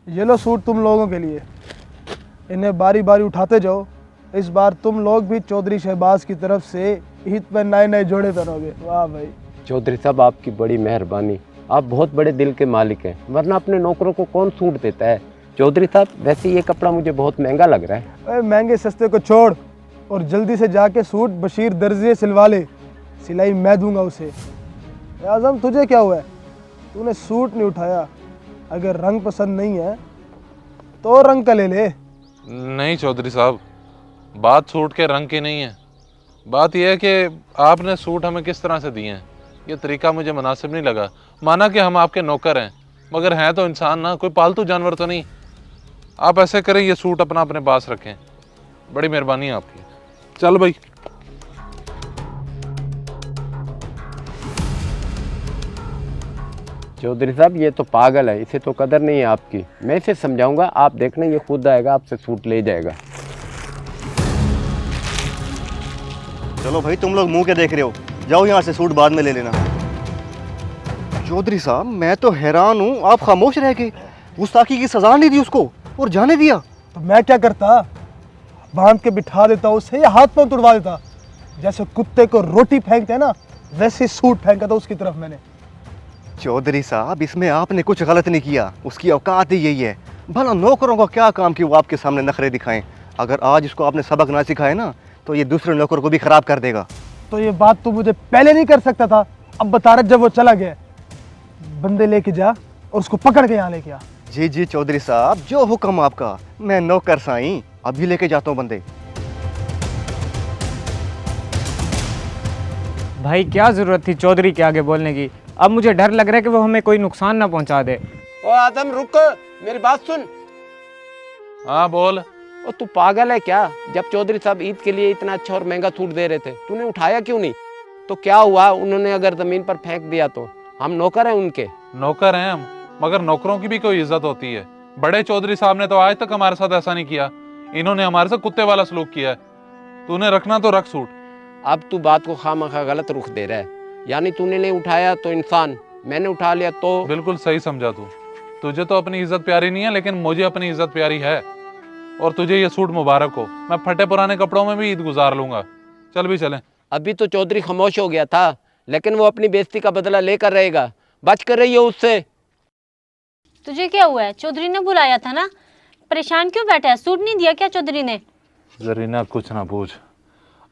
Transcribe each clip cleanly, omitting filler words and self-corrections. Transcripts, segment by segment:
ये लो सूट तुम लोगों के लिए, इन्हें बारी बारी उठाते जाओ। इस बार तुम लोग भी चौधरी शहबाज की तरफ से ईद पर नए नए जोड़े पहनोगे। वाह भाई। चौधरी साहब आपकी बड़ी मेहरबानी, आप बहुत बड़े दिल के मालिक हैं, वरना अपने नौकरों को कौन सूट देता है। चौधरी साहब वैसे ये कपड़ा मुझे बहुत महंगा लग रहा है। अरे महंगे सस्ते को छोड़ और जल्दी से जाके सूट बशीर दर्जी सिलवा ले, सिलाई मैं दूंगा उसे। आजम तुझे क्या हुआ है, तूने सूट नहीं उठाया? अगर रंग पसंद नहीं है तो रंग का ले ले। नहीं चौधरी साहब, बात सूट के रंग की नहीं है, बात यह है कि आपने सूट हमें किस तरह से दिए हैं, ये तरीका मुझे मुनासिब नहीं लगा। माना कि हम आपके नौकर हैं, मगर हैं तो इंसान ना, कोई पालतू जानवर तो नहीं। आप ऐसे करें, ये सूट अपना अपने पास रखें, बड़ी मेहरबानी है आपकी। चल भाई। चौधरी साहब ये तो पागल है, इसे तो कदर नहीं है आपकी। मैं इसे समझाऊंगा, आप देखना ये खुद आएगा, आपसे सूट ले जाएगा। चलो भाई, तुम लोग मुंह के देख रहे हो, जाओ यहाँ से, सूट बाद में ले लेना। चौधरी साहब मैं तो हैरान हूँ, आप खामोश रह गए, गुस्ताखी की सजा नहीं दी उसको और जाने दिया। तो मैं क्या करता, बांध के बिठा देता उसे या हाथ पांव तुड़वा देता। जैसे कुत्ते को रोटी फेंकते हैं ना, वैसे सूट फेंका था उसकी तरफ मैंने। चौधरी साहब इसमें आपने कुछ गलत नहीं किया, उसकी औकात ही यही है। भला नौकरों का क्या काम कि वो आपके सामने नखरे दिखाएं। अगर आज इसको आपने सबक ना सिखाए ना, तो ये दूसरे नौकर को भी खराब कर देगा। तो ये बात तू मुझे पहले नहीं कर सकता था, अब बता रहा जब वो चला गया। बंदे लेके जा और उसको पकड़ के यहाँ लेके आ। जी जी चौधरी साहब, जो हुक्म आपका। मैं नौकर साईं, अभी लेके जाता हूँ बंदे। भाई क्या ज़रूरत थी चौधरी के आगे बोलने की? अब मुझे डर लग रहा है कि वो हमें कोई नुकसान ना पहुंचा दे। ओ आदम रुक, मेरी बात सुन। हाँ बोल। ओ तू पागल है क्या? जब चौधरी साहब ईद के लिए इतना अच्छा और महंगा सूट दे रहे थे, तूने उठाया क्यों नहीं? तो क्या हुआ, उन्होंने अगर जमीन पर फेंक दिया तो? हम नौकर हैं उनके। नौकर हैं हम, मगर नौकरों की भी कोई इज्जत होती है। बड़े चौधरी साहब ने तो आज तक हमारे साथ ऐसा नहीं किया, इन्होंने हमारे साथ कुत्ते वाला सलूक किया है। तूने रखना तो रख सूट। अब तू बात को खामखा गलत रुख दे रहा है। यानी तूने नहीं उठाया तो इंसान, मैंने उठा लिया तो? बिल्कुल सही समझा तू। तुझे तो अपनी इज्जत प्यारी नहीं है, लेकिन मुझे अपनी इज्जत प्यारी है। और तुझे ये सूट मुबारक हो, मैं फटे पुराने कपड़ों में भी ईद गुजार लूंगा। चल भी चलें। अभी तो चौधरी खामोश हो गया था, लेकिन वो अपनी बेइज्जती का बदला लेकर रहेगा। बच कर रही हो उससे। तुझे क्या हुआ है? चौधरी ने बुलाया था ना, परेशान क्यों बैठा है? सूट नहीं दिया क्या चौधरी ने? जरीना कुछ ना पूछ,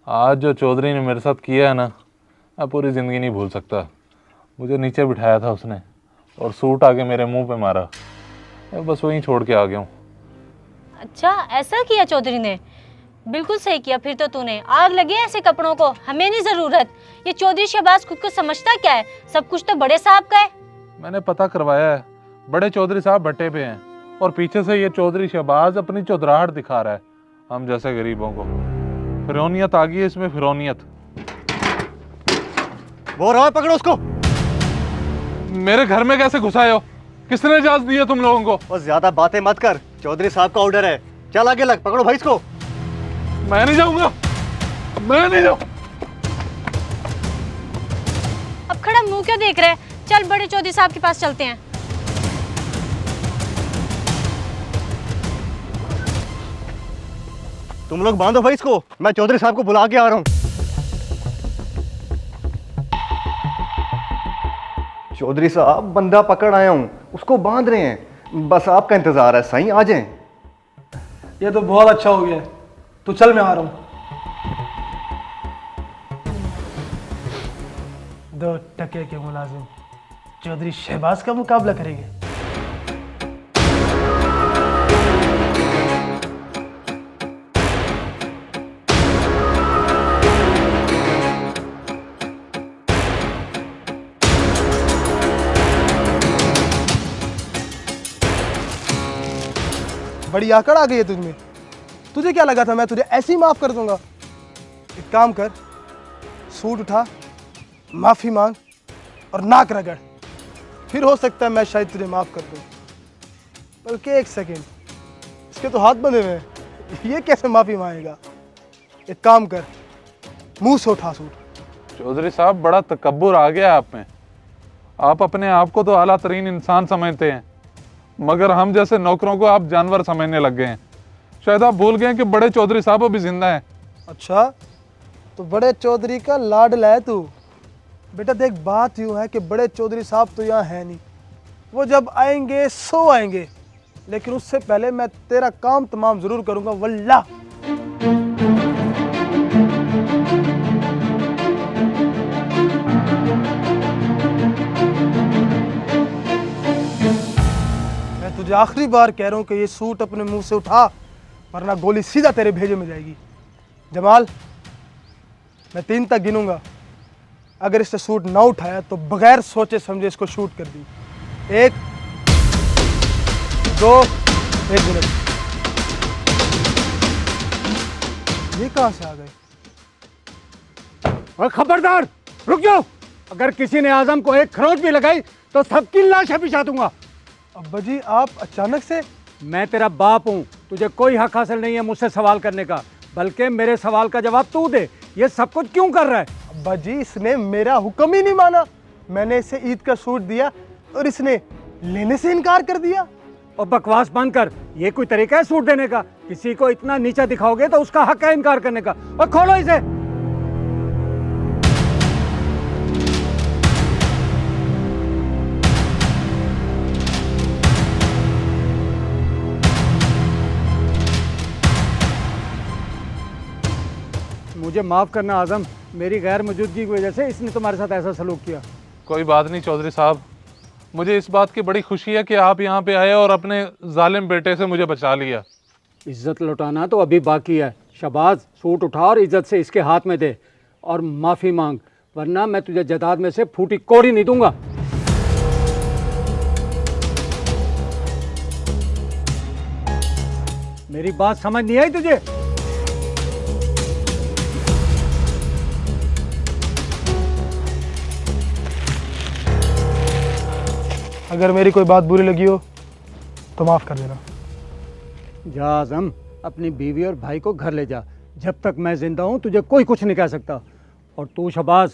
आज जो चौधरी ने मेरे साथ किया है ना, मैं पूरी ज़िंदगी नहीं भूल सकता। मुझे नीचे बिठाया था उसने और सूट आके मेरे मुंह पे मारा, मैं बस वहीं छोड़ के आ गया हूँ। अच्छा ऐसा किया चौधरी ने? बिल्कुल सही किया फिर तो तूने। आग लगी है ऐसे कपड़ों को, हमें नहीं ज़रूरत। ये चौधरी शहबाज खुद को समझता क्या है? सब कुछ तो बड़े साहब का है। मैंने पता करवाया है, बड़े चौधरी साहब भट्टे पे हैं और पीछे से ये चौधरी शहबाज अपनी चौधराहट दिखा रहा है हम जैसे गरीबों को। फिरौनियत आ गई है इसमें, फिरौनियत। वो रहा है, पकड़ो उसको। मेरे घर में कैसे घुसाए हो? किसने इजाजत दी है तुम लोगों को? और ज्यादा बातें मत कर, चौधरी साहब का ऑर्डर है। चल आगे लग, पकड़ो भाई इसको। मैं नहीं जाऊंगा, मैं नहीं जाऊँ। अब खड़ा मुंह क्यों देख रहे हैं? चल बड़े चौधरी साहब के पास चलते हैं। तुम लोग बांधो भाई इसको, मैं चौधरी साहब को बुला के आ रहा हूँ। चौधरी साहब बंदा पकड़ आया हूँ, उसको बांध रहे हैं, बस आपका इंतजार है। साईं आ जाएं। ये तो बहुत अच्छा हो गया, तू चल मैं आ रहा हूँ। 2 टके के मुलाजिम चौधरी शहबाज का मुकाबला करेंगे। बड़ी आकड़ आ गई है तुझमें। तुझे क्या लगा था मैं तुझे ऐसे ही माफ कर दूंगा? एक काम कर, सूट उठा, माफी मांग और नाक रगड़, फिर हो सकता है मैं शायद तुझे माफ कर दूं। बल्कि एक सेकेंड, इसके तो हाथ बंधे हुए हैं, ये कैसे माफी मांगेगा? एक काम कर, मुंह से उठा सूट। चौधरी साहब बड़ा तकब्बुर आ गया आप में। आप अपने आप को तो आला तरीन इंसान समझते हैं, मगर हम जैसे नौकरों को आप जानवर समझने लग गए हैं। शायद आप भूल गए हैं कि बड़े चौधरी साहब अभी जिंदा हैं। अच्छा, तो बड़े चौधरी का लाडला है तू। बेटा देख, बात यूँ है कि बड़े चौधरी साहब तो यहाँ है नहीं, वो जब आएंगे सो आएंगे, लेकिन उससे पहले मैं तेरा काम तमाम ज़रूर करूँगा वल्लाह। मैं तुझे आखिरी बार कह रहा हूँ कि ये सूट अपने मुंह से उठा, वरना गोली सीधा तेरे भेजे में जाएगी। जमाल, मैं 3 तक गिनूंगा, अगर इसने सूट ना उठाया तो बगैर सोचे समझे इसको शूट कर दी। 1 2 1 मिनट। ये कहां से आ गए? और खबरदार, रुक जाओ। अगर किसी ने आजम को एक खरोंच भी लगाई तो सबकी लाशें बिछा दूंगा। अब्बा जी, आप अचानक से? मैं तेरा बाप हूँ, तुझे कोई हक हासिल नहीं है मुझसे सवाल करने का, बल्कि मेरे सवाल का जवाब तू दे। ये सब कुछ क्यों कर रहा है? अब्बा जी, इसने मेरा हुक्म ही नहीं माना। मैंने इसे ईद का सूट दिया और इसने लेने से इनकार कर दिया। और बकवास बंद कर, ये कोई तरीका है सूट देने का? किसी को इतना नीचा दिखाओगे तो उसका हक है इनकार करने का। और खोलो इसे। मुझे माफ़ करना आजम, मेरी गैर मौजूदगी की वजह से इसने तुम्हारे साथ ऐसा सलूक किया। कोई बात नहीं चौधरी साहब, मुझे इस बात की बड़ी खुशी है कि आप यहाँ पे आए और अपने जालिम बेटे से मुझे बचा लिया। इज्जत लौटाना तो अभी बाकी है। शहबाज, सूट उठा और इज्जत से इसके हाथ में दे और माफ़ी मांग, वरना मैं तुझे जदाद में से फूटी कौड़ी नहीं दूंगा। मेरी बात समझ नहीं आई तुझे? अगर मेरी कोई बात बुरी लगी हो तो माफ़ कर देना। जा आज़म, अपनी बीवी और भाई को घर ले जा। जब तक मैं जिंदा हूं तुझे कोई कुछ नहीं कह सकता। और तू शहबाज,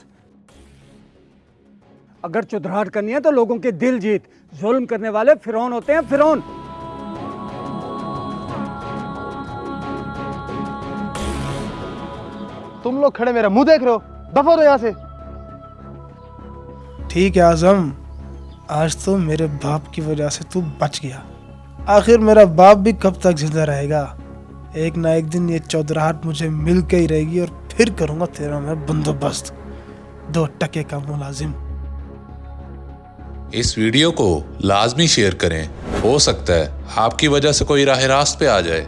अगर चुधराहट करनी है तो लोगों के दिल जीत। जुल्म करने वाले फिरौन होते हैं, फिरौन। तुम लोग खड़े मेरा मुंह देख रहे हो, दफा दो यहाँ से। ठीक है आजम, आज तो मेरे बाप की वजह से तू बच गया। आखिर मेरा बाप भी कब तक जिंदा रहेगा? एक ना एक दिन ये चौधराहट मुझे मिल के ही रहेगी और फिर करूंगा तेरा मैं बंदोबस्त। 2 टके का मुलाजिम। इस वीडियो को लाजमी शेयर करें, हो सकता है आपकी वजह से कोई राह रास्त पे आ जाए।